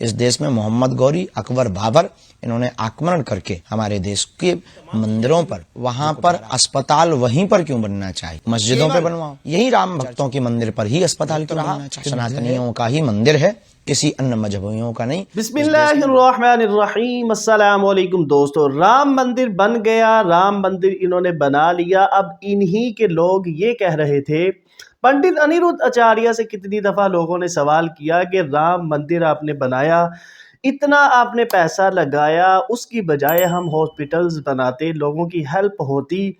इस देश में मोहम्मद गौरी, अकबर, बाबर, इन्होंने आक्रमण करके हमारे देश के मंदिरों पर, वहां पर अस्पताल वहीं पर क्यों बनना चाहिए? मस्जिदों पे बनवाओ। यही राम भक्तों के मंदिर पर ही अस्पताल क्यों बनना चाहिए? सनातनियों का ही मंदिर है, किसी अन्य मजहबियों का नहीं। बिस्मिल्लाहिर्रहमानिर्रहीम। अस्सलाम वालेकुम दोस्तों, राम मंदिर बन गया, राम मंदिर इन्होंने बना लिया। अब इन्हीं के लोग ये कह रहे थे, पंडित अनिरुद्ध आचार्य से कितनी दफा लोगों ने सवाल किया कि राम मंदिर आपने बनाया, इतना आपने पैसा लगाया, उसकी बजाय हम हॉस्पिटल्स बनाते, लोगों की हेल्प होती,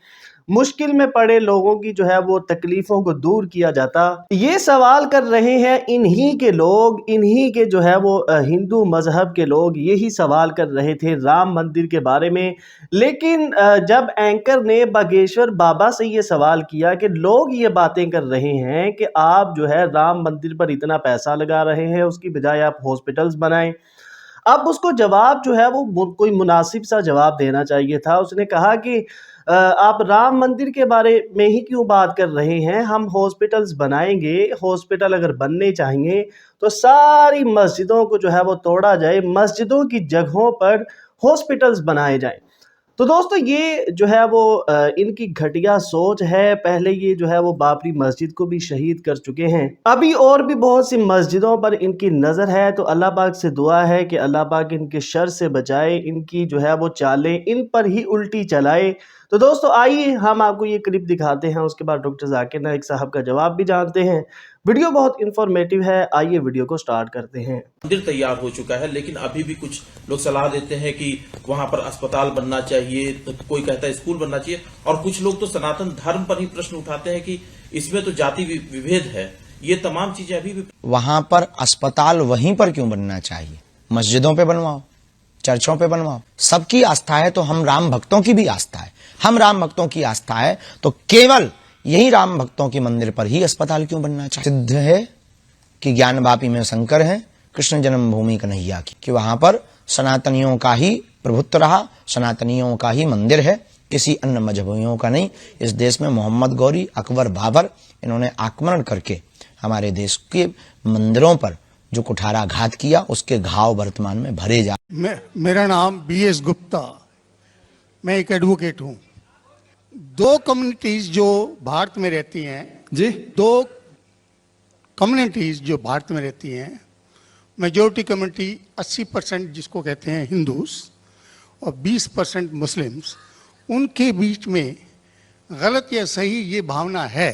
मुश्किल में पड़े लोगों की जो है वो तकलीफों को दूर किया जाता। ये सवाल कर रहे हैं इन्हीं के लोग, इन्हीं के जो है वो हिंदू मजहब के लोग यही सवाल कर रहे थे राम मंदिर के बारे में। लेकिन जब एंकर ने बागेश्वर बाबा से ये सवाल किया कि लोग ये बातें कर रहे हैं कि आप जो है राम मंदिर पर इतना पैसा लगा रहे हैं, उसकी बजाय आप हॉस्पिटल्स बनाएं, अब उसको जवाब जो है वो कोई मुनासिब सा जवाब देना चाहिए था। उसने कहा कि आप राम मंदिर के बारे में ही क्यों बात कर रहे हैं, हम हॉस्पिटल्स बनाएंगे, हॉस्पिटल अगर बनने चाहिए तो सारी मस्जिदों को जो है वो तोड़ा जाए, मस्जिदों की जगहों पर हॉस्पिटल्स बनाए जाएं। तो दोस्तों ये जो है वो इनकी घटिया सोच है। पहले ये जो है वो बाबरी मस्जिद को भी शहीद कर चुके हैं, अभी और भी बहुत सी मस्जिदों पर इनकी नज़र है। तो अल्लाह पाक से दुआ है कि अल्लाह पाक इनके शर से बचाए, इनकी जो है वो चालें इन पर ही उल्टी चलाए। तो दोस्तों आइए हम आपको ये क्लिप दिखाते हैं, उसके बाद डॉक्टर जाकिर नाइक साहब का जवाब भी जानते हैं। वीडियो बहुत इंफॉर्मेटिव है, आइए वीडियो को स्टार्ट करते हैं। मंदिर तैयार हो चुका है, लेकिन अभी भी कुछ लोग सलाह देते हैं कि वहां पर अस्पताल बनना चाहिए, तो कोई कहता है स्कूल बनना चाहिए, और कुछ लोग तो सनातन धर्म पर ही प्रश्न उठाते हैं कि इसमें तो जाति विभेद है। ये तमाम चीजें अभी भी वहां पर अस्पताल वहीं पर क्यों बनना चाहिए? मस्जिदों पे बनवाओ, चर्चों पे बनवाओ। सबकी आस्था है तो हम राम भक्तों की भी आस्था है, हम राम भक्तों की आस्था है तो केवल यही राम भक्तों के मंदिर पर ही अस्पताल क्यों बनना चाहिए? सिद्ध है कि ज्ञान वापी में शंकर है, कृष्ण जन्मभूमि कन्हैया की, कि वहां पर सनातनियों का ही प्रभुत्व रहा, सनातनियों का ही मंदिर है, किसी अन्य मजहबियों का नहीं। इस देश में मोहम्मद गौरी, अकबर, बाबर, इन्होंने आक्रमण करके हमारे देश के मंदिरों पर जो कुठाराघात किया, उसके घाव वर्तमान में भरे जा। मेरा नाम BS गुप्ता, मैं एक एडवोकेट हूँ। दो कम्युनिटीज जो भारत में रहती हैं जी, दो कम्युनिटीज जो भारत में रहती हैं, मेजोरिटी कम्युनिटी 80% जिसको कहते हैं हिंदूज और 20% मुस्लिम्स, उनके बीच में गलत या सही ये भावना है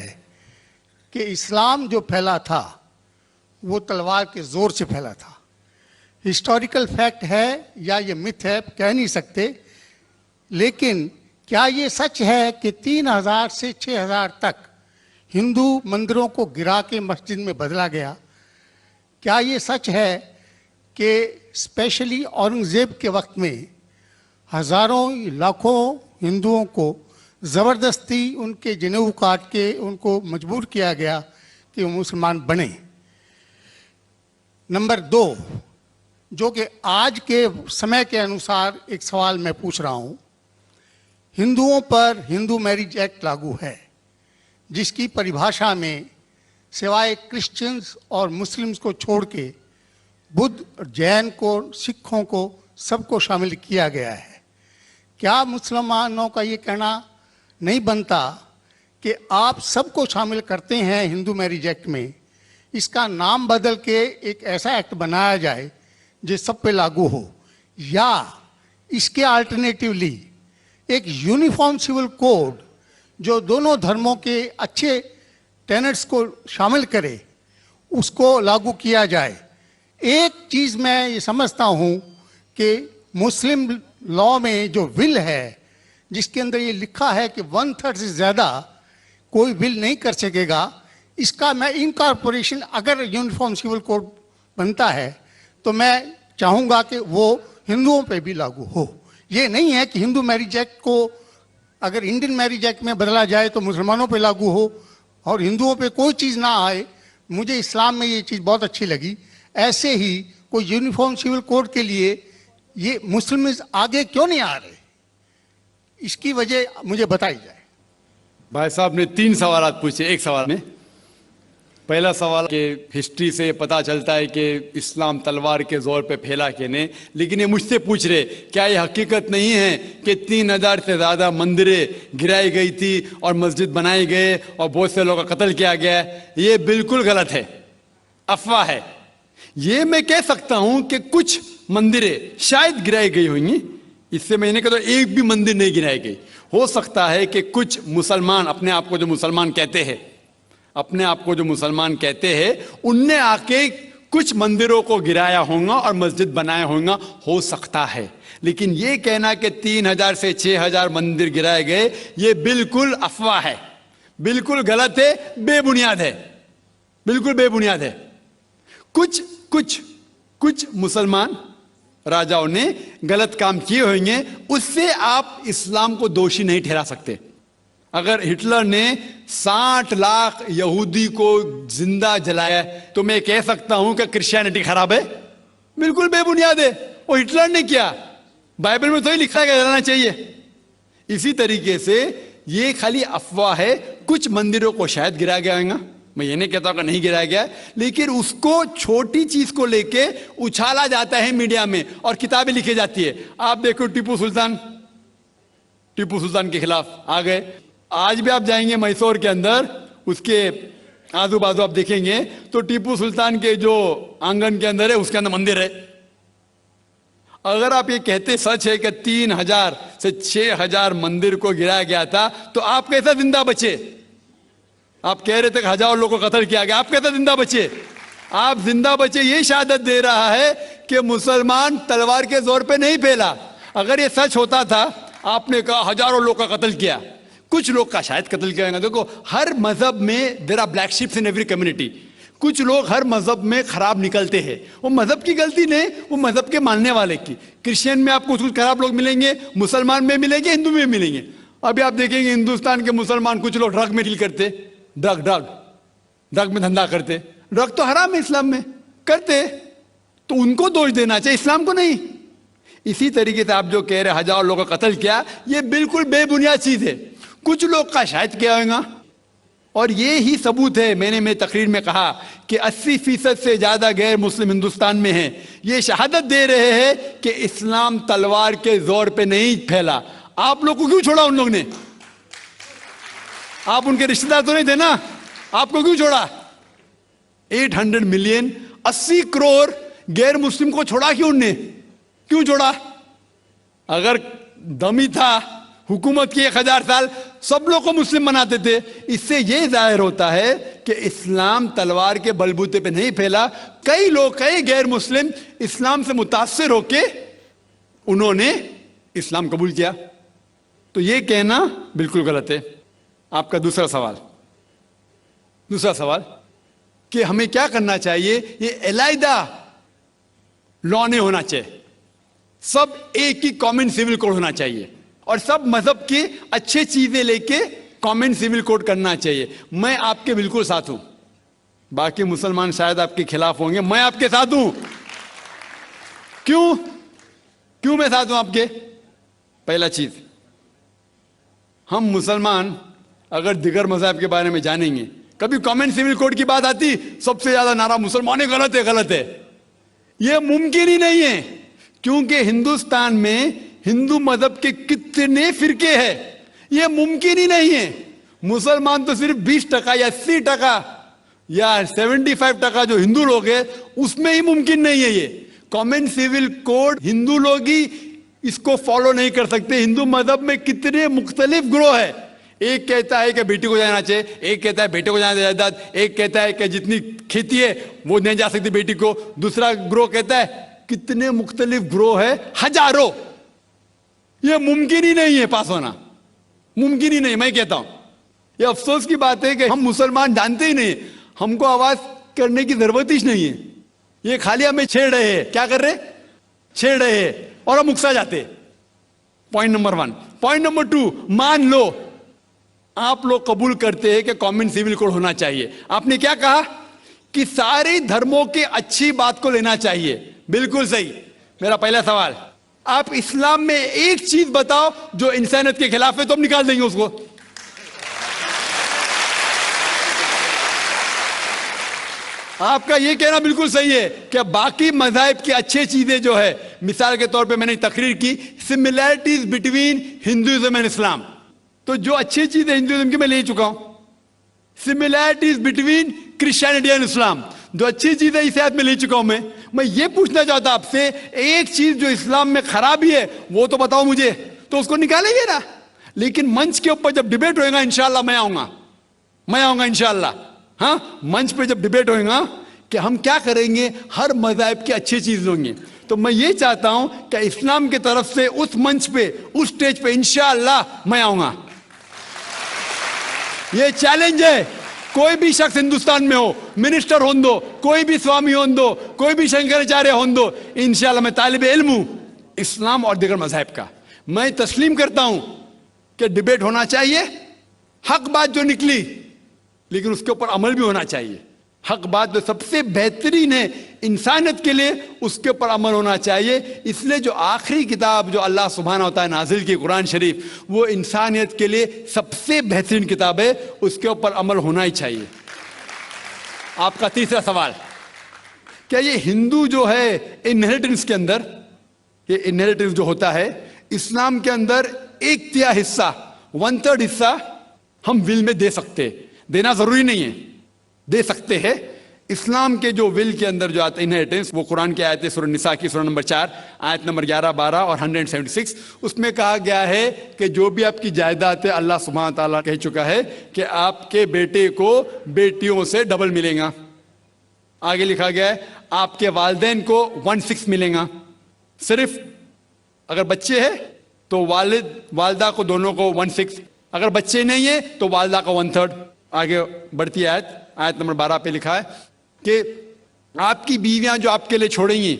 कि इस्लाम जो फैला था वो तलवार के जोर से फैला था। हिस्टोरिकल फैक्ट है या ये मिथ है कह नहीं सकते, लेकिन क्या ये सच है कि 3000 से 6000 तक हिंदू मंदिरों को गिरा के मस्जिद में बदला गया? क्या ये सच है कि स्पेशली औरंगजेब के वक्त में हजारों लाखों हिंदुओं को ज़बरदस्ती उनके जनेऊ काट के उनको मजबूर किया गया कि वो मुसलमान बने? नंबर 2, जो कि आज के समय के अनुसार एक सवाल मैं पूछ रहा हूँ, हिंदुओं पर हिंदू मैरिज एक्ट लागू है, जिसकी परिभाषा में सिवाय क्रिश्चियंस और मुस्लिम्स को छोड़ के बुद्ध, जैन को, सिखों को, सबको शामिल किया गया है। क्या मुसलमानों का ये कहना नहीं बनता कि आप सबको शामिल करते हैं हिंदू मैरिज एक्ट में, इसका नाम बदल के एक ऐसा एक्ट बनाया जाए जो सब पे लागू हो, या इसके अल्टरनेटिवली एक यूनिफॉर्म सिविल कोड जो दोनों धर्मों के अच्छे टेनेट्स को शामिल करे, उसको लागू किया जाए। एक चीज़ मैं ये समझता हूँ कि मुस्लिम लॉ में जो विल है, जिसके अंदर ये लिखा है कि 1/3 से ज़्यादा कोई विल नहीं कर सकेगा, इसका मैं इनकॉर्पोरेशन अगर यूनिफॉर्म सिविल कोड बनता है तो मैं चाहूँगा कि वो हिंदुओं पे भी लागू हो। ये नहीं है कि हिंदू मैरिज एक्ट को अगर इंडियन मैरिज एक्ट में बदला जाए तो मुसलमानों पे लागू हो और हिंदुओं पे कोई चीज़ ना आए। मुझे इस्लाम में ये चीज़ बहुत अच्छी लगी। ऐसे ही कोई यूनिफॉर्म सिविल कोड के लिए ये मुस्लिम आगे क्यों नहीं आ रहे, इसकी वजह मुझे बताई जाए। भाई साहब ने 3 सवाल पूछे एक सवाल में। पहला सवाल कि हिस्ट्री से पता चलता है कि इस्लाम तलवार के जोर पे फैला कि नहीं, लेकिन ये मुझसे पूछ रहे क्या ये हकीकत नहीं है कि 3000 से ज़्यादा मंदिरें गिराई गई थी और मस्जिद बनाए गए और बहुत से लोगों का कत्ल किया गया है। ये बिल्कुल गलत है, अफवाह है। ये मैं कह सकता हूं कि कुछ मंदिरें शायद गिराई गई होंगी, इससे मैंने कहा तो एक भी मंदिर नहीं गिराई गई। हो सकता है कि कुछ मुसलमान अपने आप को जो मुसलमान कहते हैं उनने आके कुछ मंदिरों को गिराया होगा और मस्जिद बनाया होगा, हो सकता है। लेकिन ये कहना कि 3000 से 6000 मंदिर गिराए गए, ये बिल्कुल अफवाह है, बिल्कुल गलत है, बेबुनियाद है, बिल्कुल बेबुनियाद है। कुछ मुसलमान राजाओं ने गलत काम किए होंगे, उससे आप इस्लाम को दोषी नहीं ठहरा सकते। अगर हिटलर ने 60 लाख यहूदी को जिंदा जलाया तो मैं कह सकता हूं कि क्रिश्चियनिटी खराब है? बिल्कुल बेबुनियाद है। वो हिटलर ने किया, बाइबल में तो ही लिखा है कि जलाना चाहिए। इसी तरीके से ये खाली अफवाह है। कुछ मंदिरों को शायद गिराया गया होगा, मैं ये नहीं कहता कि नहीं गिराया गया, लेकिन उसको छोटी चीज को लेके उछाला जाता है मीडिया में और किताबें लिखी जाती है। आप देखो टीपू सुल्तान के खिलाफ आ गए। आज भी आप जाएंगे मैसूर के अंदर, उसके आजू बाजू आप देखेंगे तो टीपू सुल्तान के जो आंगन के अंदर है उसके अंदर मंदिर है। अगर आप ये कहते सच है कि 3000 से 6000 मंदिर को गिराया गया था, तो आप कैसा जिंदा बचे? आप कह रहे थे कि हजारों लोगों को कत्ल किया गया, आप कैसा जिंदा बचे? आप जिंदा बचे ये शहादत दे रहा है कि मुसलमान तलवार के जोर पे नहीं फैला। अगर ये सच होता था, आपने कहा हजारों लोग का कत्ल किया, कुछ लोग का शायद कत्ल किया गया। देखो, हर मजहब में there are black ships in every community. कुछ लोग हर मजहब में खराब निकलते हैं, वो मजहब की गलती नहीं, वो मजहब के मानने वाले की। क्रिश्चियन में आपको कुछ खराब लोग मिलेंगे, मुसलमान में मिलेंगे, हिंदू में मिलेंगे। अभी आप देखेंगे हिंदुस्तान के मुसलमान कुछ लोग ड्रग में डील करते, ड्रग में धंधा करते। ड्रग तो हराम है इस्लाम में, करते तो उनको दोष देना चाहिए, इस्लाम को नहीं। इसी तरीके से आप जो कह रहे हजारों लोगों का कत्ल किया, ये बिल्कुल बेबुनियाद चीज है। कुछ लोग का शायद किया होगा, और ये ही सबूत है। मैंने मेरी तकरीर में कहा कि 80% से ज्यादा गैर मुस्लिम हिंदुस्तान में हैं। ये शहादत दे रहे हैं कि इस्लाम तलवार के जोर पे नहीं फैला। आप लोग को क्यों छोड़ा उन लोग ने? आप उनके रिश्तेदार तो नहीं थे ना, आपको क्यों छोड़ा? 800 मिलियन 80 करोड़ गैर मुस्लिम को छोड़ा क्यों उनने? क्यों छोड़ा? अगर दमी था हुकूमत की 1000 साल, सब लोग को मुस्लिम बनाते थे। इससे यह जाहिर होता है कि इस्लाम तलवार के बलबूते पे नहीं फैला। कई लोग, कई गैर मुस्लिम इस्लाम से मुतासिर होके उन्होंने इस्लाम कबूल किया। तो यह कहना बिल्कुल गलत है। आपका दूसरा सवाल कि हमें क्या करना चाहिए? ये अलहदा लॉ नहीं होना चाहिए, सब एक ही कॉमन सिविल कोड होना चाहिए, और सब मजहब की अच्छी चीजें लेके कॉमन सिविल कोड करना चाहिए। मैं आपके बिल्कुल साथ हूं, बाकी मुसलमान शायद आपके खिलाफ होंगे, मैं आपके साथ हूं। क्यों मैं साथ हूं आपके? पहला चीज, हम मुसलमान अगर दिगर मजहब के बारे में जानेंगे, कभी कॉमन सिविल कोड की बात आती, सबसे ज्यादा नारा मुसलमान गलत है। यह मुमकिन ही नहीं है, क्योंकि हिंदुस्तान में हिंदू मजहब के कितने फिरके हैं, यह मुमकिन ही नहीं है। मुसलमान तो सिर्फ 20% या 80% या 75% जो हिंदू लोग हैं, उसमें ही मुमकिन नहीं है। ये कॉमन सिविल कोड हिंदू लोग ही इसको फॉलो नहीं कर सकते। हिंदू मजहब में कितने मुख्तलिफ ग्रोह है। एक कहता है कि बेटी को जाना चाहिए, एक कहता है बेटे को जाना जायदाद, एक कहता है कि जितनी खेती है वो नहीं जा सकती बेटी को, दूसरा ग्रोह कहता है। कितने मुख्तलिफ ग्रोह है, हजारों। यह मुमकिन ही नहीं है पास होना, मुमकिन ही नहीं। मैं कहता हूं यह अफसोस की बात है कि हम मुसलमान जानते ही नहीं, हमको आवाज करने की जरूरत ही नहीं है। ये खाली हमें छेड़ रहे हैं। क्या कर रहे? छेड़ रहे हैं और हम उकसा जाते। Point number 1। पॉइंट नंबर 2, मान लो आप लोग कबूल करते हैं कि कॉमन सिविल कोड होना चाहिए। आपने क्या कहा कि सारे धर्मों के अच्छी बात को लेना चाहिए। बिल्कुल सही। मेरा पहला सवाल, आप इस्लाम में एक चीज बताओ जो इंसानियत के खिलाफ है, तो हम निकाल देंगे उसको। आपका ये कहना बिल्कुल सही है कि बाकी मज़ाहिब की अच्छी चीजें जो है, मिसाल के तौर पे मैंने तकरीर की similarities between Hinduism and Islam, तो जो अच्छी चीजें हिंदुइज्म की मैं ले चुका हूं। Similarities between Christianity and Islam, जो अच्छी चीजें इस आयत में ले चुका हूं। मैं ये पूछना चाहता आपसे, एक चीज जो इस्लाम में खराबी है वो तो बताओ मुझे, तो उसको निकालेंगे ना। लेकिन मंच के ऊपर जब डिबेट होएगा इंशाल्लाह मैं आऊंगा इंशाल्लाह। हाँ, मंच पे जब डिबेट होएगा कि हम क्या करेंगे, हर मज़हब की अच्छी चीज होंगी। तो मैं ये चाहता हूं कि इस्लाम की तरफ से उस मंच पे, उस स्टेज पे इंशाल्लाह मैं आऊंगा। ये चैलेंज है। कोई भी शख्स हिंदुस्तान में हो, मिनिस्टर हों दो, कोई भी स्वामी हों दो, कोई भी शंकराचार्य हों दो, इंशाल्लाह मैं तालिब इल्म हूं इस्लाम और दीगर मज़हब का। मैं तस्लीम करता हूं कि डिबेट होना चाहिए, हक बात जो निकली, लेकिन उसके ऊपर अमल भी होना चाहिए। हक बात जो सबसे बेहतरीन है इंसानियत के लिए, उसके ऊपर अमल होना चाहिए। इसलिए जो आखिरी किताब जो अल्लाह सुब्हानहू व तआला नाजिल की कुरान शरीफ, वो इंसानियत के लिए सबसे बेहतरीन किताब है, उसके ऊपर अमल होना ही चाहिए। आपका तीसरा सवाल, क्या ये हिंदू जो है इनहेरिटेंस के अंदर, ये इनहेरिटेंस जो होता है इस्लाम के अंदर, 1/3 हिस्सा, 1/3 हिस्सा हम विल में दे सकते हैं। देना जरूरी नहीं है, दे सकते हैं। इस्लाम के जो विल के अंदर जो आता है इनहेरिटेंस, वो कुरान की आयत है सूरह निसा की सूरह नंबर 4 आयत नंबर 11, 12 और 176। उसमें कहा गया है कि जो भी आपकी जायदाद है, अल्लाह सुब्हानहू व तआला कह चुका है कि आपके बेटे को बेटियों से डबल मिलेगा। आगे लिखा गया है आपके वालिदैन को 1/6 मिलेगा। सिर्फ अगर बच्चे हैं तो वालिद वालदा को दोनों को 1/6, अगर बच्चे नहीं है तो वालदा का 1/3। आगे बढ़ती आयत नंबर 12 पे लिखा है कि आपकी बीवियां जो आपके लिए छोड़ेंगी,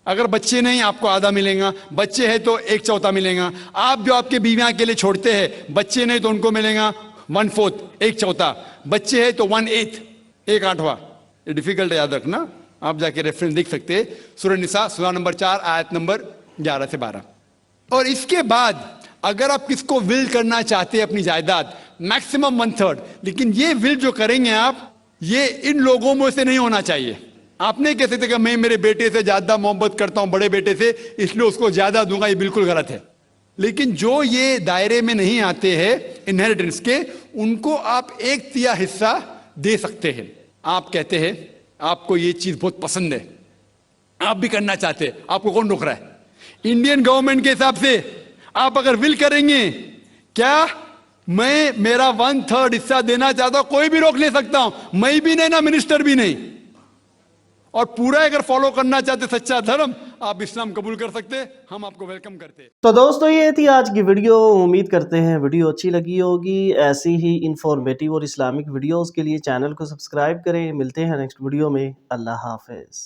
अगर बच्चे नहीं आपको आधा मिलेगा, बच्चे हैं तो 1/4 मिलेगा। आप जो आपके बीवियां के लिए छोड़ते हैं, बच्चे नहीं तो उनको मिलेगा 1/4, 1/4। बच्चे हैं तो 1/8, 1/8। ये डिफिकल्ट है, याद रखना। आप जाके रेफरेंस देख सकते हैं, सूरह निसा सूरह नंबर 4 आयत नंबर 11 से 12। और इसके बाद अगर आप किसको विल करना चाहते हैं अपनी जायदाद, मैक्सिमम 1/3। लेकिन ये विल जो करेंगे आप, ये इन लोगों में से नहीं होना चाहिए। आप नहीं कह सकते कि मैं मेरे बेटे से ज्यादा मोहब्बत करता हूं, बड़े बेटे से, इसलिए उसको ज्यादा दूंगा, ये बिल्कुल गलत है। लेकिन जो ये दायरे में नहीं आते हैं इनहेरिटेंस के, उनको आप 1/3 हिस्सा दे सकते हैं। आप कहते हैं आपको ये चीज बहुत पसंद है, आप भी करना चाहते हैं, आपको कौन रोक रहा है? इंडियन गवर्नमेंट के हिसाब से आप अगर विल करेंगे, क्या मैं मेरा 1/3 हिस्सा देना चाहता हूं, कोई भी रोक ले सकता हूं, मैं भी नहीं ना मिनिस्टर भी नहीं। और पूरा अगर फॉलो करना चाहते सच्चा धर्म, आप इस्लाम कबूल कर सकते, हम आपको वेलकम करते। तो दोस्तों ये थी आज की वीडियो। उम्मीद करते हैं वीडियो अच्छी लगी होगी। ऐसी ही इंफॉर्मेटिव और इस्लामिक वीडियोस के लिए चैनल को सब्सक्राइब करें। मिलते हैं नेक्स्ट वीडियो में। अल्लाह हाफिज।